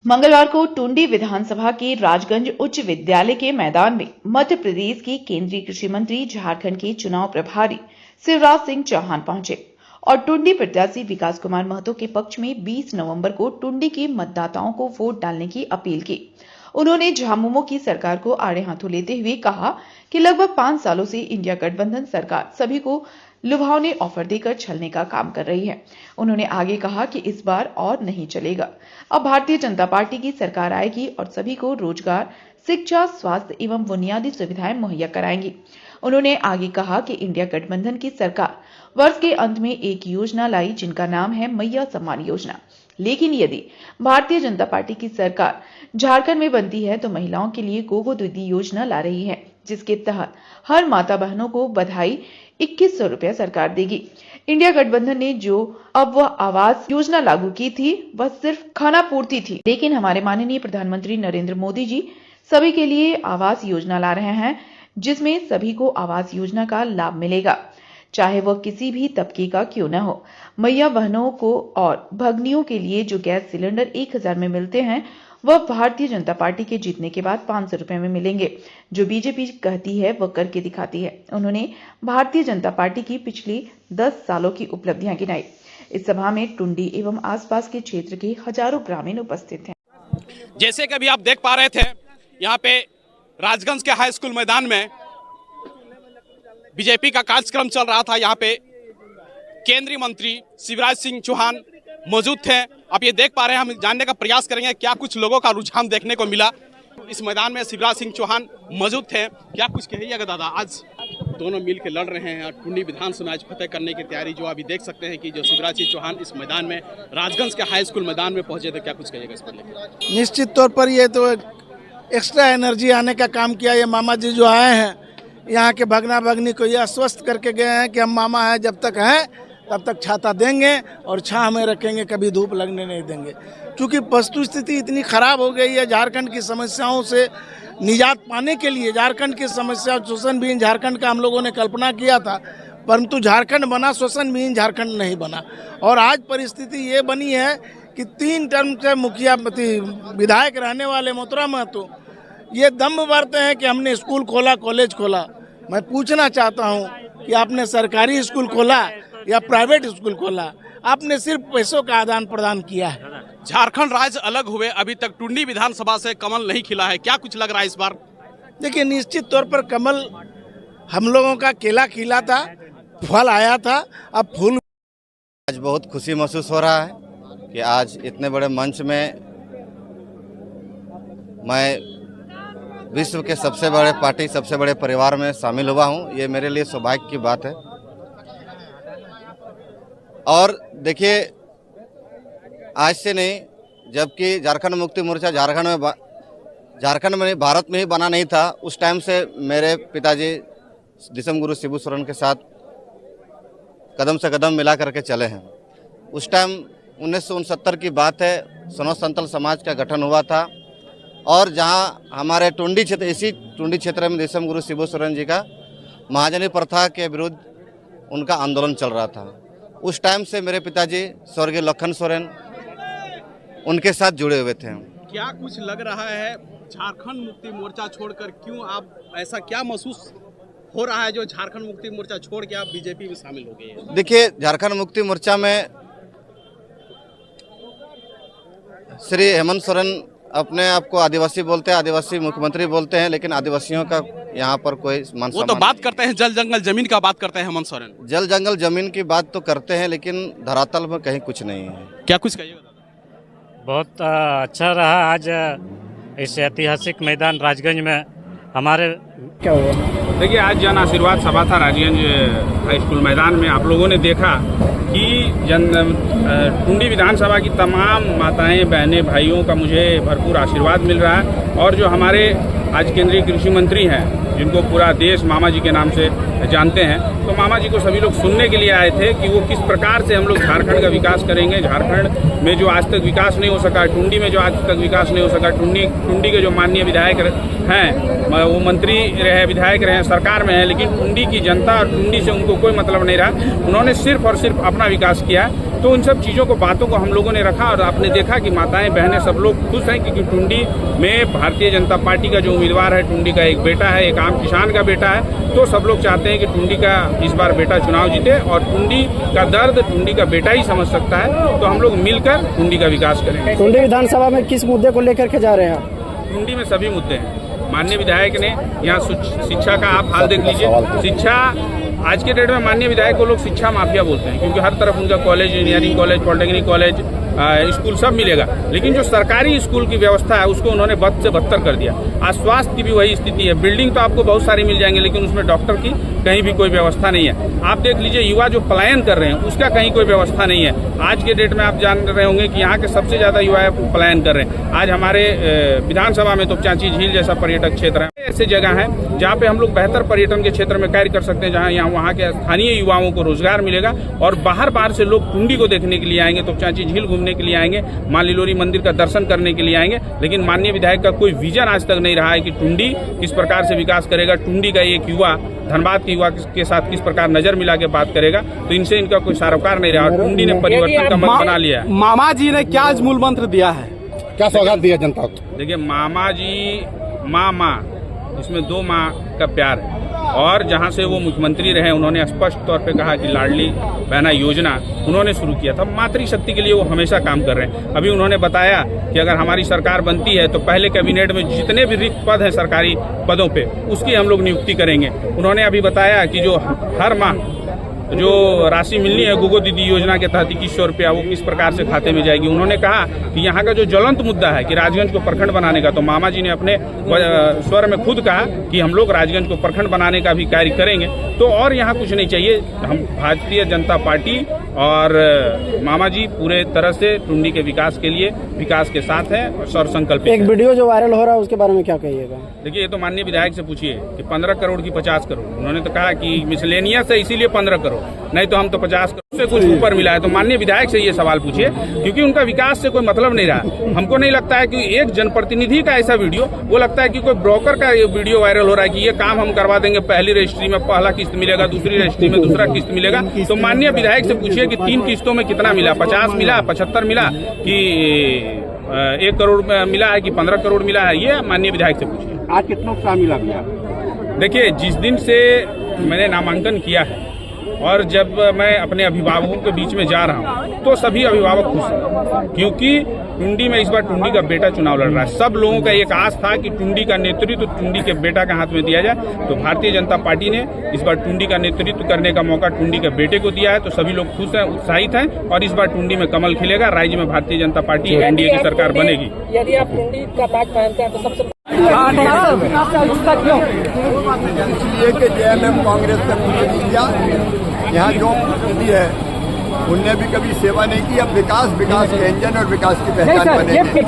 मंगलवार को टुंडी विधानसभा के राजगंज उच्च विद्यालय के मैदान में मध्य प्रदेश के केंद्रीय कृषि मंत्री, झारखंड के चुनाव प्रभारी शिवराज सिंह चौहान पहुंचे और टुंडी प्रत्याशी विकास कुमार महतो के पक्ष में 20 नवंबर को टुंडी के मतदाताओं को वोट डालने की अपील की। उन्होंने झामुमो की सरकार को आड़े हाथों लेते हुए कहा कि लगभग 5 सालों से इंडिया गठबंधन सरकार सभी को लुभावने ऑफर देकर छलने का काम कर रही है। उन्होंने आगे कहा कि इस बार और नहीं चलेगा। अब भारतीय जनता पार्टी की सरकार आएगी और सभी को रोजगार, शिक्षा, स्वास्थ्य एवं बुनियादी सुविधाएं मुहैया कराएंगी। उन्होंने आगे कहा कि इंडिया गठबंधन की सरकार वर्ष के अंत में एक योजना लाई जिनका नाम है मैया सम्मान योजना। लेकिन यदि भारतीय जनता पार्टी की सरकार झारखंड में बनती है तो महिलाओं के लिए गोगो दीदी योजना ला रही है, जिसके तहत हर माता बहनों को बधाई 2100 रुपया सरकार देगी। इंडिया गठबंधन ने जो अब वह आवास योजना लागू की थी वह सिर्फ खाना पूर्ति थी, लेकिन हमारे माननीय प्रधानमंत्री नरेंद्र मोदी जी सभी के लिए आवास योजना ला रहे हैं, जिसमें सभी को आवास योजना का लाभ मिलेगा, चाहे वह किसी भी तबके का क्यों न हो। मैया बहनों को और भगनियों के लिए जो गैस सिलेंडर 1000 में मिलते हैं वह भारतीय जनता पार्टी के जीतने के बाद 500 रुपए में मिलेंगे। जो बीजेपी कहती है वह करके दिखाती है। उन्होंने भारतीय जनता पार्टी की पिछली 10 सालों की उपलब्धियां गिनाई। इस सभा में टुंडी एवं आसपास के क्षेत्र के हजारों ग्रामीण उपस्थित हैं। जैसे कि अभी आप देख पा रहे थे, यहाँ पे राजगंज के हाई स्कूल मैदान में बीजेपी का कार्यक्रम चल रहा था। यहाँ पे केंद्रीय मंत्री शिवराज सिंह चौहान मौजूद थे। आप ये देख पा रहे हैं, हम जानने का प्रयास करेंगे क्या कुछ लोगों का रुझान देखने को मिला। इस मैदान में शिवराज सिंह चौहान मौजूद थे। क्या कुछ कहिएगा दादा, आज दोनों मिल के लड़ रहे हैं और टुंडी विधानसभा में आज फतेह करने की तैयारी, जो अभी देख सकते हैं कि जो शिवराज सिंह चौहान इस मैदान में राजगंज के हाई स्कूल मैदान में पहुंचे थे। क्या कुछ कहिएगा इस पर? निश्चित तौर पर ये तो एक्स्ट्रा एनर्जी आने का काम किया। ये मामा जी जो आए हैं यहाँ के भगना भगनी को ये आश्वस्त करके गए हैं कि हम मामा हैं, जब तक हैं तब तक छाता देंगे और छाह में रखेंगे, कभी धूप लगने नहीं देंगे। क्योंकि वस्तु स्थिति इतनी खराब हो गई है, झारखंड की समस्याओं से निजात पाने के लिए, झारखंड की समस्या शोषण विहीन झारखंड का हम लोगों ने कल्पना किया था, परंतु झारखंड बना, शोषण विहीन झारखंड नहीं बना। और आज परिस्थिति ये बनी है कि 3 टर्म से मुखिया विधायक रहने वाले मोहतरम महतो ये दम भरते हैं कि हमने स्कूल खोला, कॉलेज खोला। मैं पूछना चाहता हूँ कि आपने सरकारी स्कूल खोला या प्राइवेट स्कूल खोला? आपने सिर्फ पैसों का आदान प्रदान किया है। झारखंड राज्य अलग हुए अभी तक टुंडी विधानसभा से कमल नहीं खिला है, क्या कुछ लग रहा है इस बार? देखिए, निश्चित तौर पर कमल हम लोगों का केला खिला था, फल आया था, अब फूल। आज बहुत खुशी महसूस हो रहा है कि आज इतने बड़े मंच में मैं विश्व के सबसे बड़े पार्टी, सबसे बड़े परिवार में शामिल हुआ हूं। ये मेरे लिए सौभाग्य की बात है। और देखिए, आज से नहीं, जबकि झारखंड मुक्ति मोर्चा झारखंड में भारत में ही बना नहीं था, उस टाइम से मेरे पिताजी दिसम गुरु शिबू सोरेन के साथ कदम से कदम मिला करके चले हैं। उस टाइम 1969 की बात है, सनो संतल समाज का गठन हुआ था और जहां हमारे टुंडी क्षेत्र, इसी टुंडी क्षेत्र में दिसम गुरु शिबू सोरेन जी का महाजनी प्रथा के विरुद्ध उनका आंदोलन चल रहा था। उस टाइम से मेरे पिताजी स्वर्गीय लखन सोरेन उनके साथ जुड़े हुए थे। क्या कुछ लग रहा है झारखंड मुक्ति मोर्चा छोड़कर, क्यों आप, ऐसा क्या महसूस हो रहा है जो झारखंड मुक्ति मोर्चा छोड़ के आप बीजेपी में शामिल हो गए हैं? देखिए, झारखंड मुक्ति मोर्चा में श्री हेमंत सोरेन अपने आप को आदिवासी बोलते हैं, आदिवासी मुख्यमंत्री बोलते हैं, लेकिन आदिवासियों का यहाँ पर कोई मान वो तो बात करते हैं, जल जंगल जमीन का बात करते हैं हेमंत सोरेन। जल जंगल जमीन की बात तो करते हैं, लेकिन धरातल में कहीं कुछ नहीं है। क्या कुछ कहिएगा? बहुत अच्छा रहा आज इस ऐतिहासिक मैदान राजगंज में हमारे। क्या हुआ? देखिए, आज जन आशीर्वाद सभा था राजगंज हाई स्कूल मैदान में। आप लोगों ने देखा कि टुंडी विधानसभा की तमाम माताएं, बहनें, भाइयों का मुझे भरपूर आशीर्वाद मिल रहा है। और जो हमारे आज केंद्रीय कृषि मंत्री हैं जिनको पूरा देश मामा जी के नाम से जानते हैं। तो मामा जी को सभी लोग सुनने के लिए आए थे कि वो किस प्रकार से हम लोग झारखंड का विकास करेंगे। झारखंड में जो आज तक विकास नहीं हो सका, टुंडी में जो आज तक विकास नहीं हो सका, टुंडी के जो माननीय विधायक हैं, वो मंत्री रहे, विधायक रहे, सरकार में है, लेकिन टुंडी की जनता और टुंडी से उनको कोई मतलब नहीं रहा। उन्होंने सिर्फ और सिर्फ अपना विकास किया। तो उन सब चीज़ों को, बातों को हम लोगों ने रखा और आपने देखा कि माताएं बहनें सब लोग खुश हैं, क्योंकि टुंडी में भारतीय जनता पार्टी का जो उम्मीदवार है, टुंडी का एक बेटा है, एक आम किसान का बेटा है। तो सब लोग चाहते हैं कि टुंडी का इस बार बेटा चुनाव जीते और टुंडी का दर्द टुंडी का बेटा ही समझ सकता है। तो हम लोग मिलकर टुंडी का विकास करेंगे। टुंडी विधानसभा में किस मुद्दे को लेकर के जा रहे हैं? टुंडी में सभी मुद्दे हैं। माननीय विधायक ने यहाँ शिक्षा का आप हाल देख लीजिए। शिक्षा आज के डेट में माननीय विधायक को लोग शिक्षा माफिया बोलते हैं, क्योंकि हर तरफ उनका college, engineering college, polytechnic college, school सब मिलेगा, लेकिन जो सरकारी स्कूल की व्यवस्था है उसको उन्होंने बद से बदतर कर दिया। आज स्वास्थ्य की भी वही स्थिति है। बिल्डिंग तो आपको बहुत सारी मिल जाएंगे, लेकिन उसमें डॉक्टर की कहीं भी कोई व्यवस्था नहीं है। आप देख लीजिए, युवा जो पलायन कर रहे हैं उसका कहीं कोई व्यवस्था नहीं है। आज के डेट में आप जान रहे होंगे कि यहाँ के सबसे ज्यादा युवा पलायन कर रहे हैं। आज हमारे विधानसभा में तो चांची झील जैसा पर्यटक क्षेत्र है, ऐसे जगह है जहाँ पे हम लोग बेहतर पर्यटन के क्षेत्र में कार्य कर सकते हैं, जहाँ यहाँ वहाँ के स्थानीय युवाओं को रोजगार मिलेगा और बाहर से लोग टुंडी को देखने के लिए आएंगे, तो चांची झील घूमने के लिए आएंगे, मां लिलोरी मंदिर का दर्शन करने के लिए आएंगे। लेकिन माननीय विधायक का कोई विजन आज तक नहीं रहा है कि टुंडी किस प्रकार से विकास करेगा, टुंडी का एक युवा धनबाद के युवा के साथ किस प्रकार नजर मिला के बात करेगा। तो इनसे इनका कोई सरोकार नहीं रहा। टुंडी ने परिवर्तन का मत बना लिया है। मामा जी ने क्या आज मूल मंत्र दिया है, क्या सौगात दिया जनता को? देखिए, मामा जी माँ इसमें दो माँ का प्यार है। और जहाँ से वो मुख्यमंत्री रहे, उन्होंने स्पष्ट तौर पे कहा कि लाडली बहना योजना उन्होंने शुरू किया था। मातृशक्ति के लिए वो हमेशा काम कर रहे हैं। अभी उन्होंने बताया कि अगर हमारी सरकार बनती है तो पहले कैबिनेट में जितने भी रिक्त पद हैं सरकारी पदों पे, उसकी हम लोग नियुक्ति करेंगे। उन्होंने अभी बताया कि जो हर माह जो राशि मिलनी है गोगो दीदी योजना के तहत 2100 रुपया, वो किस प्रकार से खाते में जाएगी। उन्होंने कहा कि यहाँ का जो ज्वलंत मुद्दा है कि राजगंज को प्रखंड बनाने का, तो मामा जी ने अपने स्वर में खुद कहा कि हम लोग राजगंज को प्रखंड बनाने का भी कार्य करेंगे। तो और यहाँ कुछ नहीं चाहिए। हम भारतीय जनता पार्टी और मामा जी पूरे तरह से टुंडी के विकास के लिए विकास के साथ है और सर संकल्पित। एक वीडियो जो वायरल हो रहा है उसके बारे में क्या कहिएगा? देखिए, ये तो माननीय विधायक से पूछिए कि 15 करोड़ की 50 करोड़। उन्होंने तो कहा कि मिसलेनियस है इसीलिए 15 करोड़, नहीं तो हम तो 50 करोड़ से कुछ ऊपर मिला है। तो माननीय विधायक से ये सवाल पूछिए, क्योंकि उनका विकास से कोई मतलब नहीं रहा। हमको नहीं लगता है कि एक जनप्रतिनिधि का ऐसा वीडियो, वो लगता है कि कोई ब्रोकर का ये वीडियो वायरल हो रहा है कि ये काम हम करवा देंगे, पहली रजिस्ट्री में पहला किस्त मिलेगा, दूसरी रजिस्ट्री में दूसरा किस्त मिलेगा। तो माननीय विधायक से पूछिए कि 3 किस्तों में कितना मिला, 50 मिला, 75 मिला, कि 1 करोड़ मिला है कि 15 करोड़ मिला है, ये माननीय विधायक से पूछिए। आज कितना नुकसान मिला भैया? देखिए, जिस दिन से मैंने नामांकन किया है और जब मैं अपने अभिभावकों के बीच में जा रहा हूँ तो सभी अभिभावक खुश हैं, क्योंकि टुंडी में इस बार टुंडी का बेटा चुनाव लड़ रहा है। सब लोगों का एक आस था कि टुंडी का नेतृत्व टुंडी के बेटा के हाथ में दिया जाए। तो भारतीय जनता पार्टी ने इस बार टुंडी का नेतृत्व करने का मौका टुंडी के बेटे को दिया है। तो सभी लोग खुश हैं, उत्साहित हैं और इस बार टुंडी में कमल खिलेगा। राज्य में भारतीय जनता पार्टी एनडीए की सरकार बनेगी। यदि आप टुंडी का बैग पहनते हैं तो सबसे इसलिए कि जेएमएम कांग्रेस ने कुछ नहीं किया। यहाँ जो प्रतिनिधि है उनने भी कभी सेवा नहीं की। अब विकास के इंजन और विकास की पहचान बनेगी।